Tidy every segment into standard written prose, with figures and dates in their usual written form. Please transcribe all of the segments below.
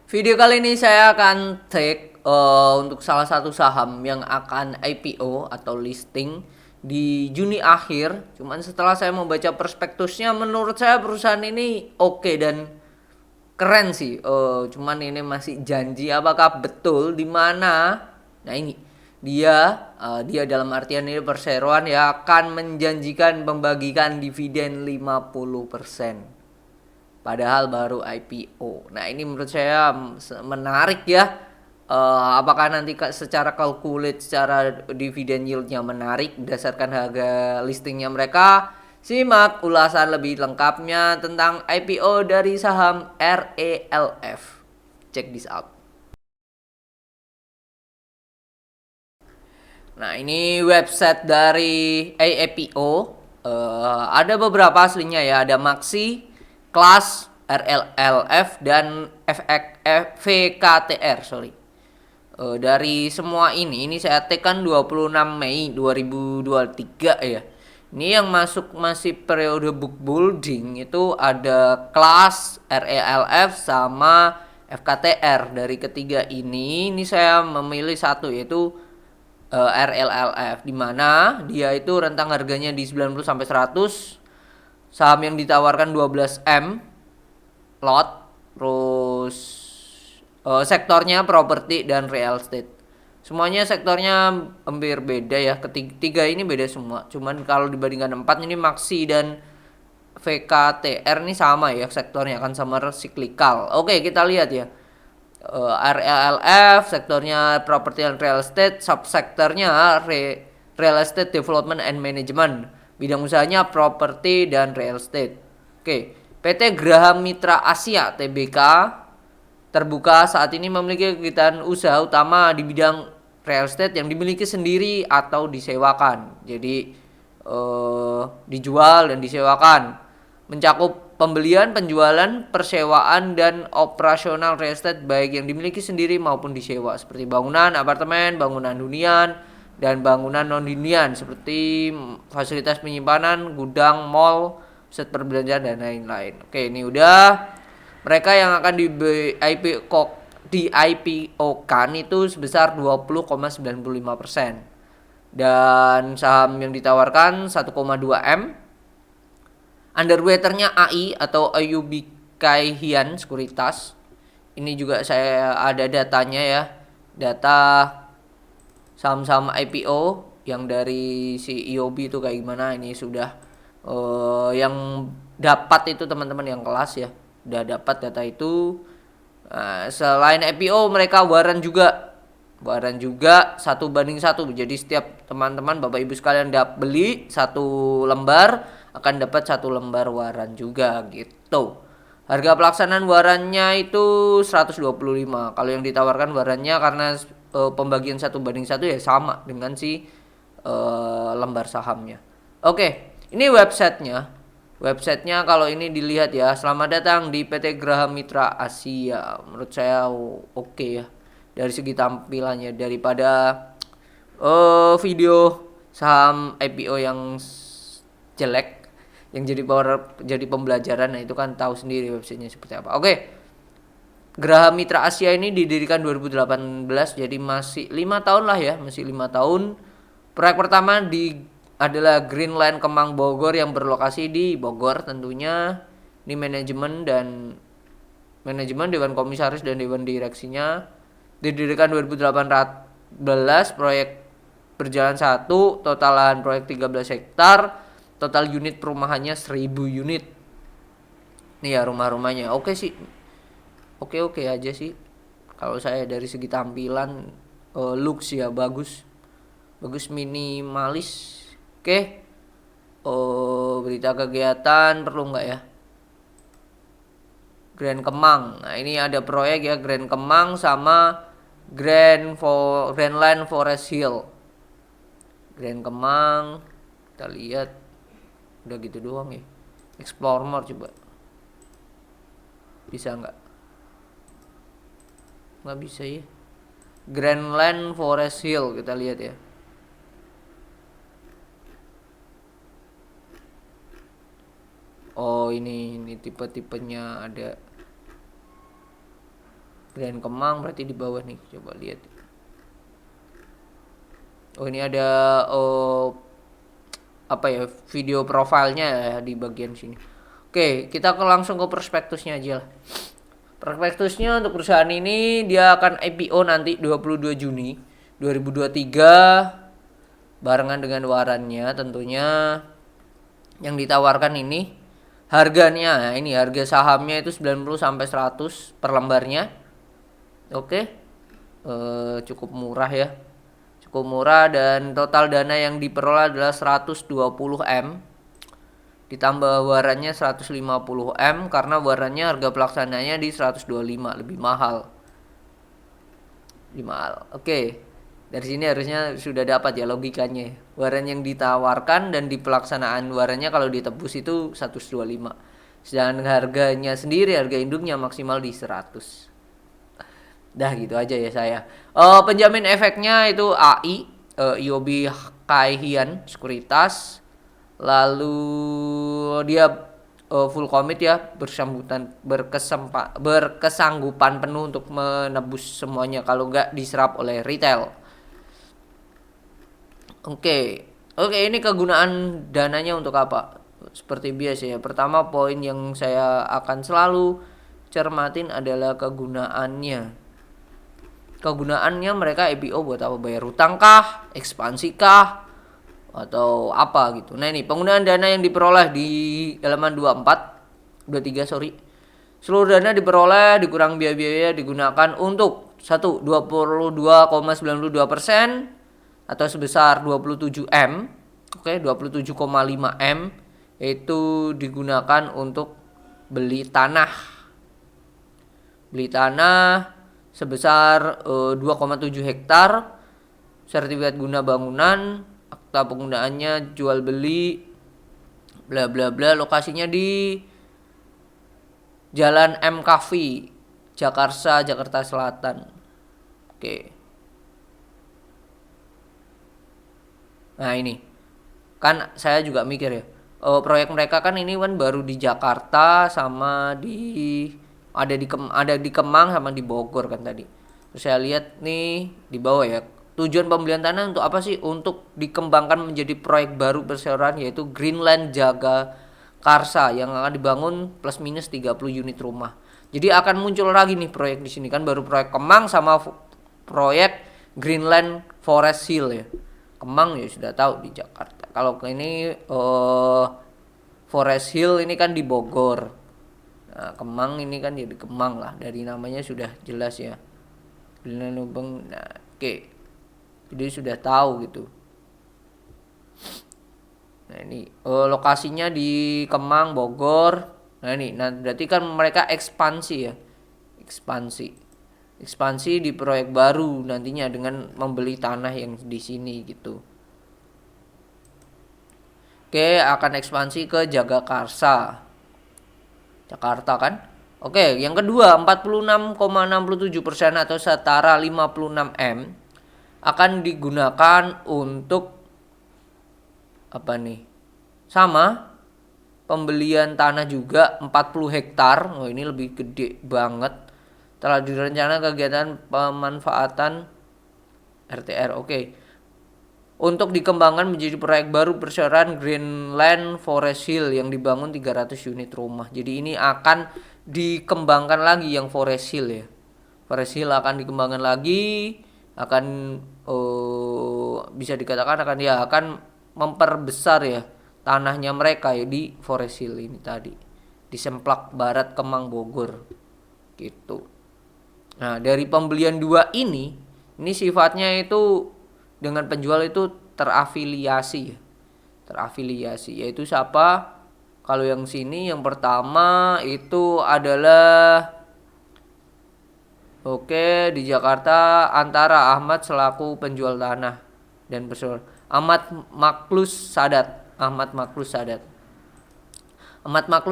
Video kali ini saya akan take untuk salah satu saham yang akan IPO atau listing di Juni akhir. Cuman setelah saya membaca prospektusnya, menurut saya perusahaan ini oke dan keren sih. Cuman ini masih janji apakah betul di mana? Nah ini dia dalam artian ini perseroan ya akan menjanjikan membagikan dividen 50%. Padahal baru IPO. Nah ini menurut saya menarik ya. Apakah nanti secara calculate, secara dividen yieldnya menarik berdasarkan harga listingnya mereka? Simak ulasan lebih lengkapnya tentang IPO dari saham RELF. Check this out. Nah ini website dari AIPO. Ada beberapa aslinya ya. Ada Maxi, Kelas, RLLF dan VKTR. Sorry. Dari semua ini saya tekan 26 Mei 2023 ya. Ini yang masuk masih periode book building itu ada Kelas, RELF sama FKTR. Dari ketiga ini saya memilih satu yaitu RLLF, di mana dia itu rentang harganya di 90 sampai 100, saham yang ditawarkan 12 M lot, terus sektornya properti dan real estate. Semuanya sektornya hampir beda ya. Ketiga ini beda semua. Cuman kalau dibandingkan empat ini Maxi dan VKTR ini sama ya sektornya, akan sama cyclical. Oke, kita lihat ya. RLF sektornya property and real estate, subsektornya real estate development and management, bidang usahanya property dan real estate. Oke, PT Graha Mitra Asia Tbk terbuka saat ini memiliki kegiatan usaha utama di bidang real estate yang dimiliki sendiri atau disewakan. Jadi dijual dan disewakan, mencakup pembelian, penjualan, persewaan, dan operasional real estate baik yang dimiliki sendiri maupun disewa seperti bangunan, apartemen, bangunan hunian, dan bangunan non-hunian seperti fasilitas penyimpanan, gudang, mall, pusat perbelanjaan, dan lain-lain. Oke, ini udah. Mereka yang akan di IPO-kan itu sebesar 20,95%. Dan saham yang ditawarkan 1,2 M. Underwaternya AI atau Ayubi Kaihian Sekuritas. Ini juga saya ada datanya ya. Data saham-saham IPO yang dari si IOB itu kayak gimana. Ini sudah yang dapat itu teman-teman yang kelas ya. Udah dapat data itu. Nah, selain IPO mereka waran juga 1:1. Jadi setiap teman-teman Bapak Ibu sekalian beli satu lembar akan dapat satu lembar waran juga gitu. Harga pelaksanaan warannya itu 125. Kalau yang ditawarkan warannya karena pembagian 1:1 ya sama dengan si lembar sahamnya. Oke, ini websitenya. Websitenya kalau ini dilihat ya, selamat datang di PT Graha Mitra Asia. Menurut saya oke ya dari segi tampilannya daripada video saham IPO yang jelek yang jadi pembelajaran. Nah itu kan tahu sendiri websitenya seperti apa. Oke, Graha Mitra Asia ini didirikan 2018, jadi masih 5 tahun lah ya, masih 5 tahun. Proyek pertama adalah Greenland Kemang Bogor yang berlokasi di Bogor tentunya. Ini manajemen Dewan Komisaris dan Dewan Direksinya. Didirikan 2018, proyek berjalan 1, total lahan proyek 13 hektar, total unit perumahannya 1000 unit. Nih ya rumah-rumahnya. Oke sih. Oke aja sih. Kalau saya dari segi tampilan looks ya bagus. Bagus minimalis. Oke. Berita kegiatan perlu nggak ya? Grand Kemang. Nah, ini ada proyek ya Grand Kemang sama Grandland Forest Hill. Grand Kemang. Kita lihat. Udah gitu doang ya. Explore more coba. Bisa nggak? Nggak bisa ya. Grandland Forest Hill kita lihat ya. Oh ini tipe-tipenya ada. Grand Kemang berarti di bawah nih, coba lihat. Oh ini ada apa ya, video profilnya ya di bagian sini. Oke, kita langsung ke prospektusnya aja lah. Prospektusnya untuk perusahaan ini dia akan IPO nanti 22 Juni 2023 barengan dengan warannya tentunya. Yang ditawarkan ini harganya, ini harga sahamnya itu 90 sampai 100 per lembarnya. Oke. Cukup murah ya. Cukup murah dan total dana yang diperoleh adalah 120 M. Ditambah warannya 150 M karena warannya harga pelaksananya di 125, lebih mahal. Lebih mahal. Oke. Dari sini harusnya sudah dapat ya logikanya. Waran yang ditawarkan dan di pelaksanaan warannya kalau ditebus itu 125. Sedangkan harganya sendiri, harga induknya maksimal di 100. Dah gitu aja ya saya. Penjamin efeknya itu AI, IOB Kai Hian Sekuritas. Lalu dia full commit ya, berkesanggupan penuh untuk menebus semuanya kalau nggak diserap oleh retail. Oke, ini kegunaan dananya untuk apa? Seperti biasa ya. Pertama poin yang saya akan selalu cermatin adalah kegunaannya. Kegunaannya mereka IPO buat apa? Bayar hutang kah? Ekspansi kah? Atau apa gitu. Nah ini penggunaan dana yang diperoleh di halaman 23 sorry. Seluruh dana diperoleh dikurang biaya-biaya digunakan untuk 22,92% atau sebesar 27 M. Oke, 27,5 M itu digunakan untuk beli tanah. Beli tanah sebesar 2,7 hektar, sertifikat guna bangunan, akta penggunaannya, jual beli, bla bla bla. Lokasinya di Jalan M Kafi, Jakarta Selatan. Oke. Nah ini kan saya juga mikir ya, proyek mereka kan ini kan baru di Jakarta sama ada di Kemang sama di Bogor kan tadi. Terus saya lihat nih di bawah ya, tujuan pembelian tanah untuk apa sih? Untuk dikembangkan menjadi proyek baru perseroan yaitu Greenland Jaga Karsa yang akan dibangun plus minus 30 unit rumah. Jadi akan muncul lagi nih proyek di sini kan, baru proyek Kemang sama proyek Greenland Forest Hill ya. Kemang ya sudah tahu di Jakarta. Kalau ini Forest Hill ini kan di Bogor. Nah, Kemang ini kan ya di Kemang lah. Dari namanya sudah jelas ya. Nah, oke. Jadi sudah tahu gitu. Nah, ini lokasinya di Kemang, Bogor. Nah, berarti kan mereka ekspansi ya. Ekspansi di proyek baru nantinya dengan membeli tanah yang di sini gitu. Oke, akan ekspansi ke Jagakarsa, Jakarta kan. Oke, yang kedua 46,67% atau setara 56 M akan digunakan untuk apa nih? Sama pembelian tanah juga 40 hektar. Oh, ini lebih gede banget. Telah direncana kegiatan pemanfaatan RTR. Oke. Untuk dikembangkan menjadi proyek baru perseroan Greenland Forest Hill yang dibangun 300 unit rumah. Jadi ini akan dikembangkan lagi yang Forest Hill ya. Forest Hill akan dikembangkan lagi, akan bisa dikatakan akan memperbesar ya tanahnya mereka ya di Forest Hill ini tadi. Di Semplak Barat, Kemang, Bogor. Gitu. Nah, dari pembelian dua ini sifatnya itu dengan penjual itu terafiliasi ya. Terafiliasi yaitu siapa? Kalau yang sini yang pertama itu adalah di Jakarta antara Ahmad selaku penjual tanah dan perseroan. Ahmad Maklus Sadat. Ahmad Maklus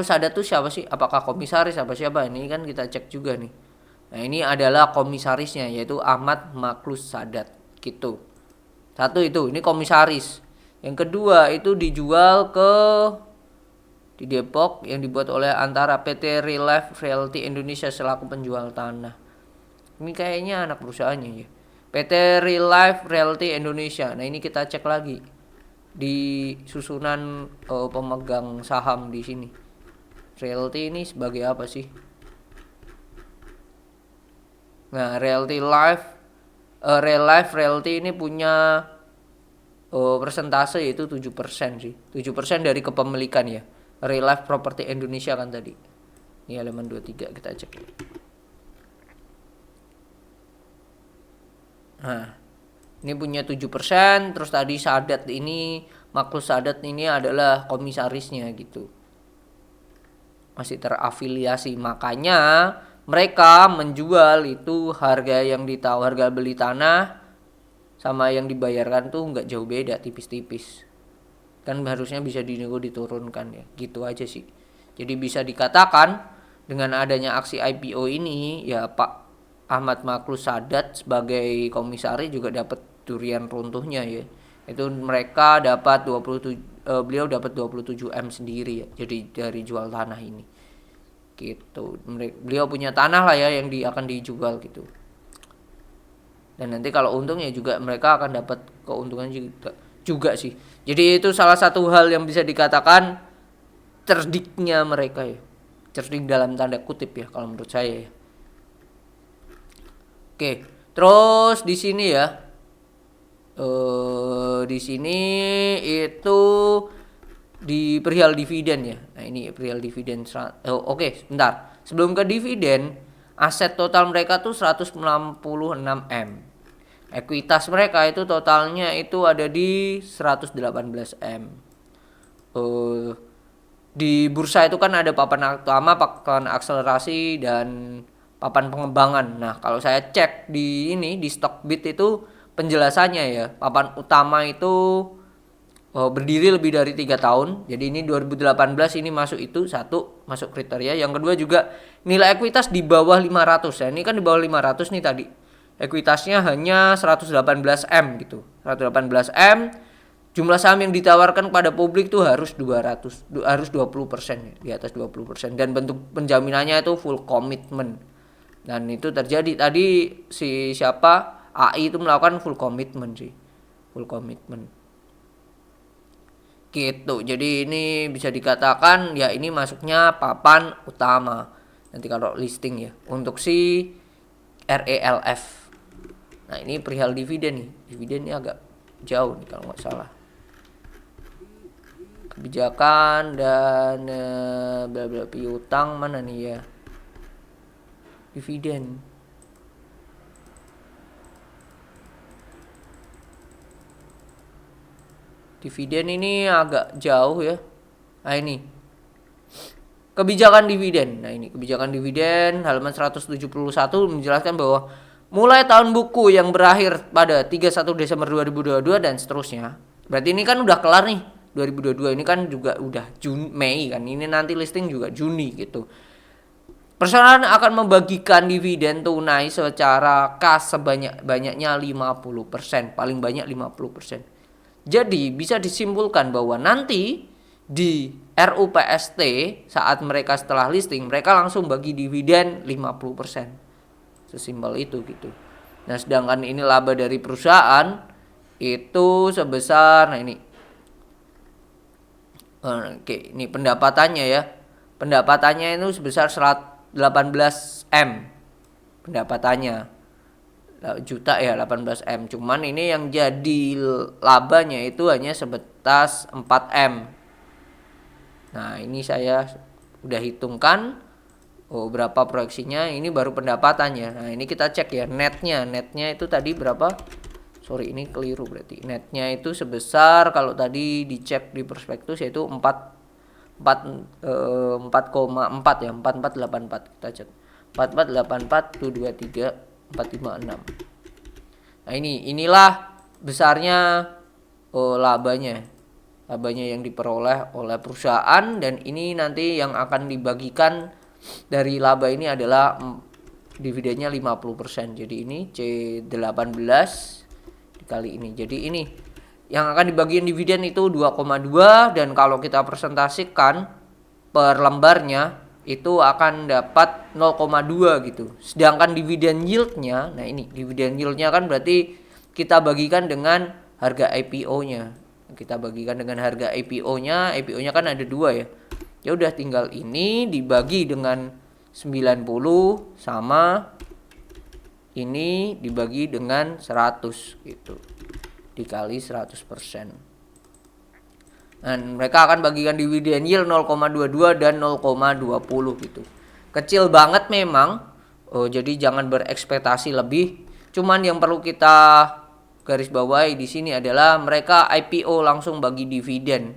Sadat tuh siapa sih? Apakah komisaris siapa? Ini kan kita cek juga nih. Nah, ini adalah komisarisnya yaitu Ahmad Maklus Sadat gitu. Satu itu, ini komisaris. Yang kedua itu dijual di Depok yang dibuat oleh antara PT Real Life Realty Indonesia selaku penjual tanah. Ini kayaknya anak perusahaannya ya. PT Real Life Realty Indonesia. Nah, ini kita cek lagi di susunan pemegang saham di sini. Realty ini sebagai apa sih? Nah, Real Life Realty ini punya persentase yaitu 7% sih. 7% dari kepemilikan ya. Real Life Property Indonesia kan tadi. Ini halaman 23 kita cek. Nah, ini punya 7%, terus tadi Sadat ini, Maklus Sadat ini adalah komisarisnya gitu. Masih terafiliasi, makanya mereka menjual itu harga yang ditawar, harga beli tanah sama yang dibayarkan tuh nggak jauh beda, tipis-tipis. Kan harusnya bisa dinego diturunkan ya, gitu aja sih. Jadi bisa dikatakan dengan adanya aksi IPO ini ya Pak Ahmad Maklus Sadat sebagai komisaris juga dapat durian runtuhnya ya. Itu mereka dapat 27 beliau dapat 27 M sendiri ya. Jadi dari jual tanah ini. Gitu. Beliau punya tanah lah ya yang akan dijual gitu. Dan nanti kalau untung ya juga mereka akan dapat keuntungan juga sih. Jadi itu salah satu hal yang bisa dikatakan cerdiknya mereka ya. Cerdik dalam tanda kutip ya kalau menurut saya ya. Oke, terus di sini ya, di sini itu di perihal dividen ya. Nah ini perihal dividen. Oke, sebentar. Sebelum ke dividen, aset total mereka tuh 166 M. Ekuitas mereka itu totalnya itu ada di 118 M. Di bursa itu kan ada papan utama, papan akselerasi dan papan pengembangan. Nah, kalau saya cek di Stockbit itu penjelasannya ya. Papan utama itu berdiri lebih dari 3 tahun. Jadi ini 2018 ini masuk itu satu, masuk kriteria. Yang kedua juga nilai ekuitas di bawah 500 ya. Ini kan di bawah 500 nih tadi. Ekuitasnya hanya 118 M gitu. 118 M. Jumlah saham yang ditawarkan kepada publik tuh harus 20% ya, di atas 20%, dan bentuk penjaminannya itu full commitment. Dan itu terjadi tadi AI itu melakukan full commitment sih. Full commitment. Gitu. Jadi ini bisa dikatakan ya ini masuknya papan utama. Nanti kalau listing ya untuk si RELF. Nah, ini perihal dividen nih. Dividen ini agak jauh nih kalau nggak salah. Kebijakan dan bla bla piutang mana nih ya? Dividen. Dividen ini agak jauh ya. Nah ini kebijakan dividen. Nah ini kebijakan dividen halaman 171 menjelaskan bahwa mulai tahun buku yang berakhir pada 31 Desember 2022 dan seterusnya. Berarti ini kan udah kelar nih. 2022 ini kan juga udah Mei kan. Ini nanti listing juga Juni gitu. Perusahaan akan membagikan dividen tunai secara kas sebanyak-banyaknya 50%, paling banyak 50%. Jadi bisa disimpulkan bahwa nanti di RUPST saat mereka setelah listing mereka langsung bagi dividen 50%. Sesimpel itu gitu. Nah, sedangkan ini laba dari perusahaan itu sebesar, nah ini oke, ini pendapatannya ya. Pendapatannya itu sebesar 18 M. Pendapatannya juta ya, 18 M. Cuman ini yang jadi labanya itu hanya sebatas 4 M. Nah, ini saya udah hitungkan berapa proyeksinya, ini baru pendapatannya. Nah, ini kita cek ya netnya. Netnya itu tadi berapa? Sorry, ini keliru berarti. Netnya itu sebesar kalau tadi dicek di prospektus yaitu 4,4 ya, 4484 kita cek. 4484 223 456. Nah, inilah besarnya labanya. Labanya yang diperoleh oleh perusahaan, dan ini nanti yang akan dibagikan dari laba ini adalah dividennya 50%. Jadi ini C18 kali ini. Jadi ini yang akan dibagikan dividen itu 2,2, dan kalau kita presentasikan per lembarnya itu akan dapat 0,2 gitu. Sedangkan dividen yieldnya, nah ini dividen yieldnya kan berarti kita bagikan dengan harga IPO-nya. Kita bagikan dengan harga IPO-nya, IPO-nya kan ada 2 ya. Ya udah tinggal ini dibagi dengan 90 sama ini dibagi dengan 100 gitu. Dikali 100%. Dan mereka akan bagikan dividen yield 0,22 dan 0,20 gitu. Kecil banget memang. Jadi jangan berekspektasi lebih. Cuman yang perlu kita garis bawahi di sini adalah mereka IPO langsung bagi dividen.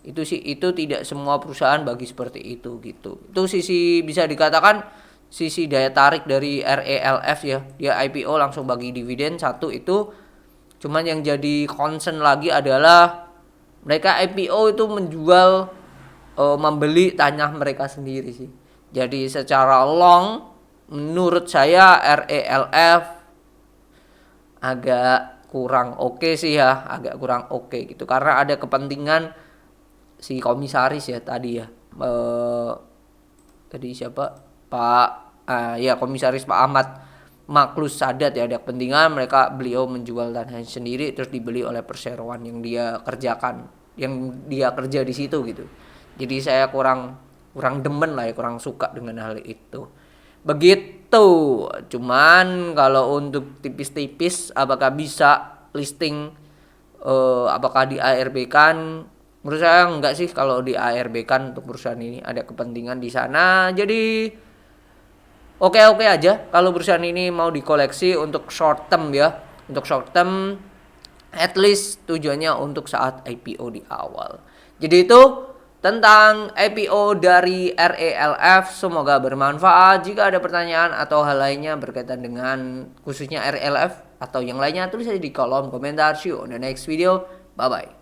Itu tidak semua perusahaan bagi seperti itu gitu. Itu sisi bisa dikatakan sisi daya tarik dari RELF ya. Dia IPO langsung bagi dividen satu itu. Cuman yang jadi concern lagi adalah mereka IPO itu menjual membeli tanah mereka sendiri sih. Jadi secara long menurut saya RELF agak kurang oke sih ya, agak kurang oke gitu karena ada kepentingan si komisaris ya tadi ya. Tadi siapa? Komisaris Pak Ahmad Maklus Sadat ya, ada kepentingan beliau menjual tanahnya sendiri terus dibeli oleh perseroan yang dia kerjakan, yang dia kerja di situ gitu. Jadi saya kurang demen lah ya, kurang suka dengan hal itu. Begitu. Cuman kalau untuk tipis-tipis apakah bisa listing apakah di ARB kan? Menurut saya enggak sih kalau di ARB kan untuk perusahaan ini ada kepentingan di sana. Jadi oke aja kalau perusahaan ini mau dikoleksi untuk short term ya. Untuk short term at least tujuannya untuk saat IPO di awal. Jadi itu tentang IPO dari RELF. Semoga bermanfaat. Jika ada pertanyaan atau hal lainnya berkaitan dengan khususnya RELF atau yang lainnya tulis aja di kolom komentar. See you on the next video. Bye bye.